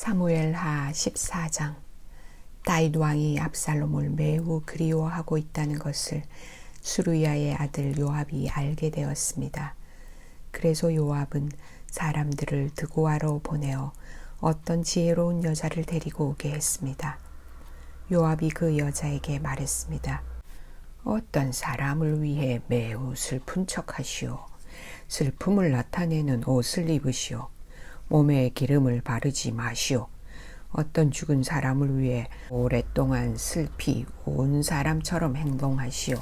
사무엘하 14장. 다윗 왕이 압살롬을 매우 그리워하고 있다는 것을 수르야의 아들 요압이 알게 되었습니다. 그래서 요압은 사람들을 드고아로 보내어 어떤 지혜로운 여자를 데리고 오게 했습니다. 요압이 그 여자에게 말했습니다. 어떤 사람을 위해 매우 슬픈 척하시오. 슬픔을 나타내는 옷을 입으시오. 몸에 기름을 바르지 마시오. 어떤 죽은 사람을 위해 오랫동안 슬피 온 사람처럼 행동하시오.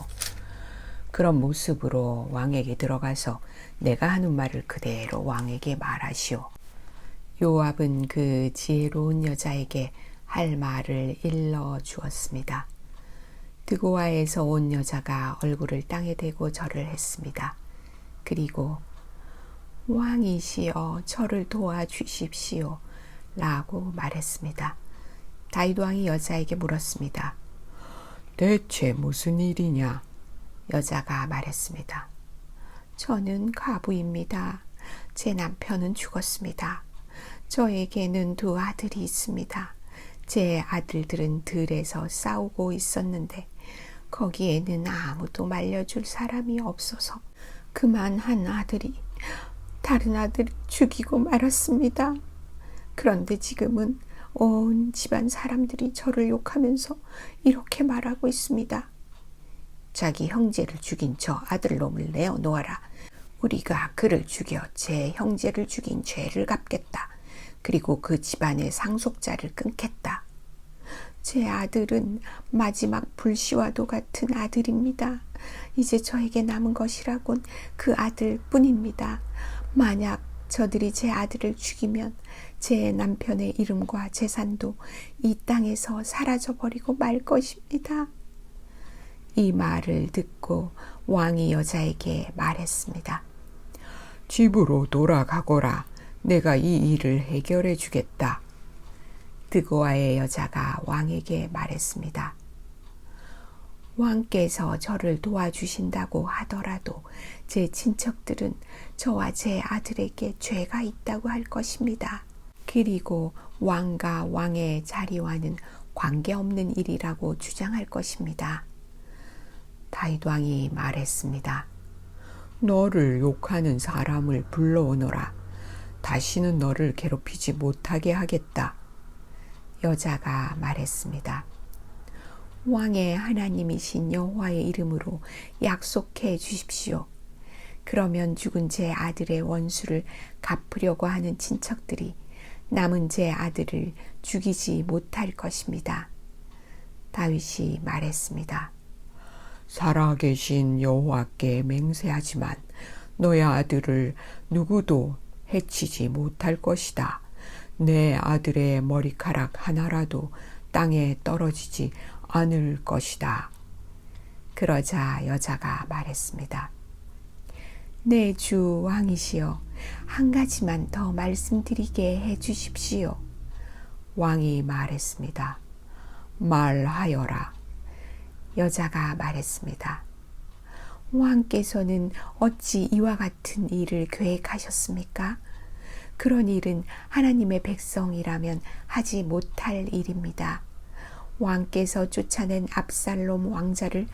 그런 모습으로 왕에게 들어가서 내가 하는 말을 그대로 왕에게 말하시오. 요압은 그 지혜로운 여자에게 할 말을 일러 주었습니다. 드고아에서 온 여자가 얼굴을 땅에 대고 절을 했습니다. 그리고 왕이시여 저를 도와주십시오 라고 말했습니다. 다윗 왕이 여자에게 물었습니다. 대체 무슨 일이냐? 여자가 말했습니다. 저는 과부입니다. 제 남편은 죽었습니다. 저에게는 두 아들이 있습니다. 제 아들들은 들에서 싸우고 있었는데 거기에는 아무도 말려줄 사람이 없어서 그만 한 아들이 다른 아들을 죽이고 말았습니다. 그런데 지금은 온 집안 사람들이 저를 욕하면서 이렇게 말하고 있습니다. 자기 형제를 죽인 저 아들놈을 내어놓아라. 우리가 그를 죽여 제 형제를 죽인 죄를 갚겠다. 그리고 그 집안의 상속자를 끊겠다. 제 아들은 마지막 불씨와도 같은 아들입니다. 이제 저에게 남은 것이라곤 그 아들뿐입니다. 만약 저들이 제 아들을 죽이면 제 남편의 이름과 재산도 이 땅에서 사라져버리고 말 것입니다. 이 말을 듣고 왕이 여자에게 말했습니다. 집으로 돌아가거라. 내가 이 일을 해결해 주겠다. 드고아의 여자가 왕에게 말했습니다. 왕께서 저를 도와주신다고 하더라도 제 친척들은 저와 제 아들에게 죄가 있다고 할 것입니다. 그리고 왕과 왕의 자리와는 관계없는 일이라고 주장할 것입니다. 다윗 왕이 말했습니다. 너를 욕하는 사람을 불러오너라. 다시는 너를 괴롭히지 못하게 하겠다. 여자가 말했습니다. 왕의 하나님이신 여호와의 이름으로 약속해 주십시오. 그러면 죽은 제 아들의 원수를 갚으려고 하는 친척들이 남은 제 아들을 죽이지 못할 것입니다. 다윗이 말했습니다. 살아계신 여호와께 맹세하지만 너의 아들을 누구도 해치지 못할 것이다. 내 아들의 머리카락 하나라도 땅에 떨어지지 않을 것이다. 그러자 여자가 말했습니다. 내 주 왕이시여, 한 가지만 더 말씀드리게 해 주십시오. 왕이 말했습니다. 말하여라. 여자가 말했습니다. 왕께서는 어찌 이와 같은 일을 계획하셨습니까? 그런 일은 하나님의 백성이라면 하지 못할 일입니다. 왕께서 쫓아낸 압살롬 왕자를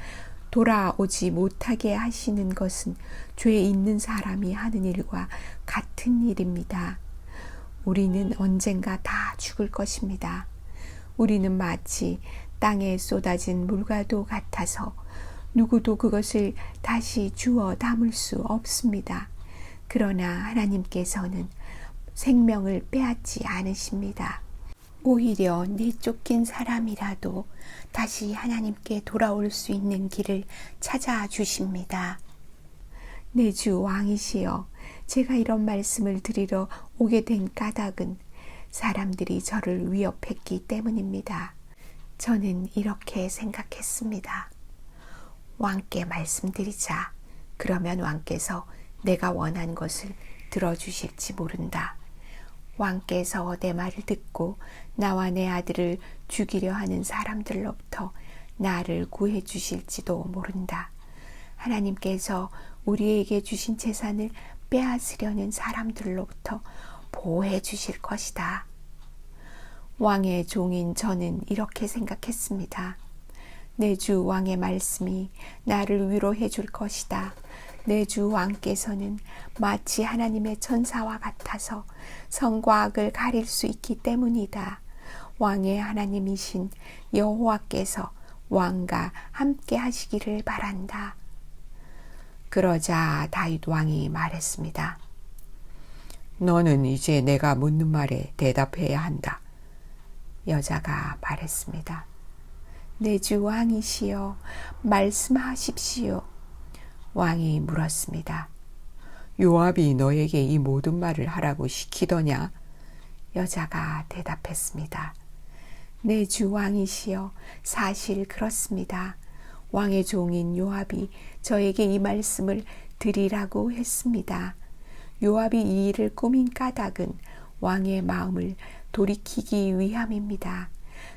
돌아오지 못하게 하시는 것은 죄 있는 사람이 하는 일과 같은 일입니다. 우리는 언젠가 다 죽을 것입니다. 우리는 마치 땅에 쏟아진 물과도 같아서 누구도 그것을 다시 주워 담을 수 없습니다. 그러나 하나님께서는 생명을 빼앗지 않으십니다. 오히려 내쫓긴 사람이라도 다시 하나님께 돌아올 수 있는 길을 찾아주십니다. 내 주 왕이시여, 제가 이런 말씀을 드리러 오게 된 까닭은 사람들이 저를 위협했기 때문입니다. 저는 이렇게 생각했습니다. 왕께 말씀드리자. 그러면 왕께서 내가 원한 것을 들어주실지 모른다. 왕께서 내 말을 듣고 나와 내 아들을 죽이려 하는 사람들로부터 나를 구해 주실지도 모른다. 하나님께서 우리에게 주신 재산을 빼앗으려는 사람들로부터 보호해 주실 것이다. 왕의 종인 저는 이렇게 생각했습니다. 내 주 왕의 말씀이 나를 위로해 줄 것이다. 내 주 왕께서는 마치 하나님의 천사와 같아서 선과 악을 가릴 수 있기 때문이다. 왕의 하나님이신 여호와께서 왕과 함께 하시기를 바란다. 그러자 다윗 왕이 말했습니다. 너는 이제 내가 묻는 말에 대답해야 한다. 여자가 말했습니다. 내 주 왕이시여 말씀하십시오. 왕이 물었습니다. 요압이 너에게 이 모든 말을 하라고 시키더냐? 여자가 대답했습니다. 내 주 왕이시여 사실 그렇습니다. 왕의 종인 요압이 저에게 이 말씀을 드리라고 했습니다. 요압이 이 일을 꾸민 까닭은 왕의 마음을 돌이키기 위함입니다.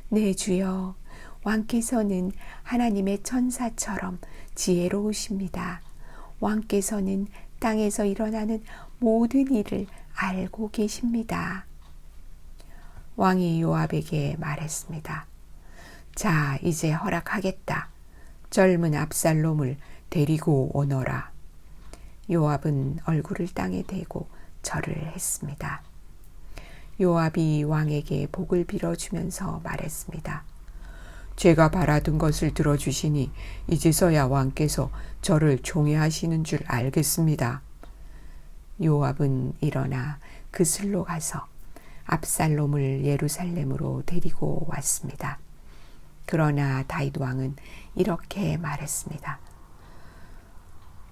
내 주여, 왕께서는 하나님의 천사처럼 지혜로우십니다. 왕께서는 땅에서 일어나는 모든 일을 알고 계십니다. 왕이 요압에게 말했습니다. 자, 이제 허락하겠다. 젊은 압살롬을 데리고 오너라. 요압은 얼굴을 땅에 대고 절을 했습니다. 요압이 왕에게 복을 빌어주면서 말했습니다. 제가 바라던 것을 들어주시니 이제서야 왕께서 저를 총애하시는 줄 알겠습니다. 요압은 일어나 그슬로 가서 압살롬을 예루살렘으로 데리고 왔습니다. 그러나 다윗 왕은 이렇게 말했습니다.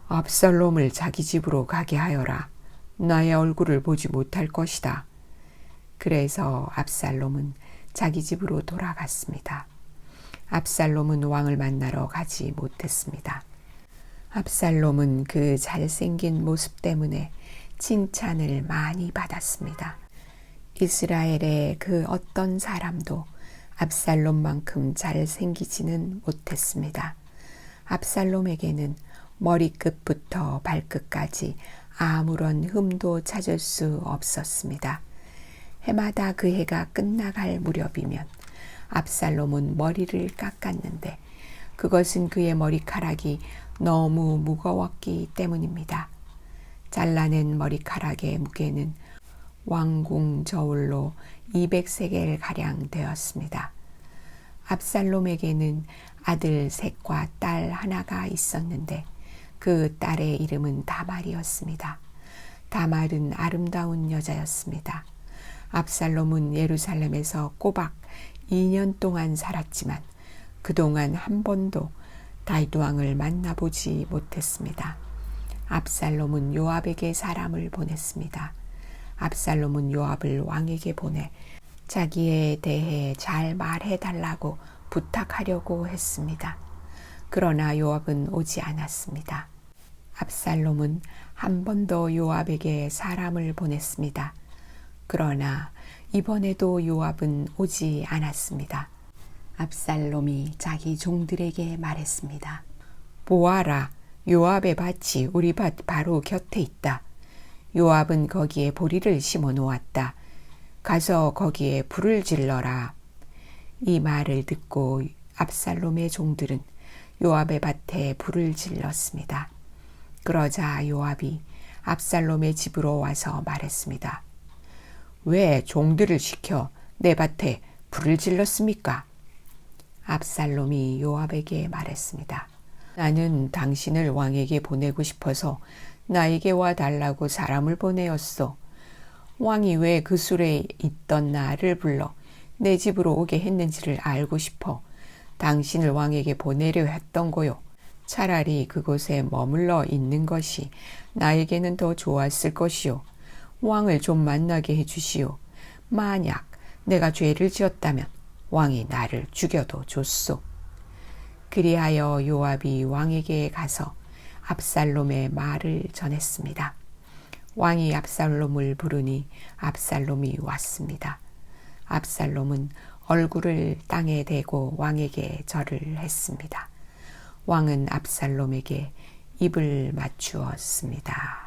압살롬을 자기 집으로 가게 하여라. 나의 얼굴을 보지 못할 것이다. 그래서 압살롬은 자기 집으로 돌아갔습니다. 압살롬은 왕을 만나러 가지 못했습니다. 압살롬은 그 잘생긴 모습 때문에 칭찬을 많이 받았습니다. 이스라엘의 그 어떤 사람도 압살롬만큼 잘생기지는 못했습니다. 압살롬에게는 머리끝부터 발끝까지 아무런 흠도 찾을 수 없었습니다. 해마다 그 해가 끝나갈 무렵이면 압살롬은 머리를 깎았는데 그것은 그의 머리카락이 너무 무거웠기 때문입니다. 잘라낸 머리카락의 무게는 왕궁 저울로 200세겔가량 되었습니다. 압살롬에게는 아들 셋과 딸 하나가 있었는데 그 딸의 이름은 다말이었습니다. 다말은 아름다운 여자였습니다. 압살롬은 예루살렘에서 꼬박 2년 동안 살았지만 그동안 한 번도 다윗 왕을 만나보지 못했습니다. 압살롬은 요압에게 사람을 보냈습니다. 압살롬은 요압을 왕에게 보내 자기에 대해 잘 말해달라고 부탁하려고 했습니다. 그러나 요압은 오지 않았습니다. 압살롬은 한 번 더 요압에게 사람을 보냈습니다. 그러나 이번에도 요압은 오지 않았습니다. 압살롬이 자기 종들에게 말했습니다. 보아라, 요압의 밭이 우리 밭 바로 곁에 있다. 요압은 거기에 보리를 심어 놓았다. 가서 거기에 불을 질러라. 이 말을 듣고 압살롬의 종들은 요압의 밭에 불을 질렀습니다. 그러자 요압이 압살롬의 집으로 와서 말했습니다. 왜 종들을 시켜 내 밭에 불을 질렀습니까? 압살롬이 요압에게 말했습니다. 나는 당신을 왕에게 보내고 싶어서 나에게 와달라고 사람을 보내었소. 왕이 왜 그 술에 있던 나를 불러 내 집으로 오게 했는지를 알고 싶어 당신을 왕에게 보내려 했던 거요. 차라리 그곳에 머물러 있는 것이 나에게는 더 좋았을 것이요. 왕을 좀 만나게 해주시오. 만약 내가 죄를 지었다면 왕이 나를 죽여도 좋소. 그리하여 요압이 왕에게 가서 압살롬의 말을 전했습니다. 왕이 압살롬을 부르니 압살롬이 왔습니다. 압살롬은 얼굴을 땅에 대고 왕에게 절을 했습니다. 왕은 압살롬에게 입을 맞추었습니다.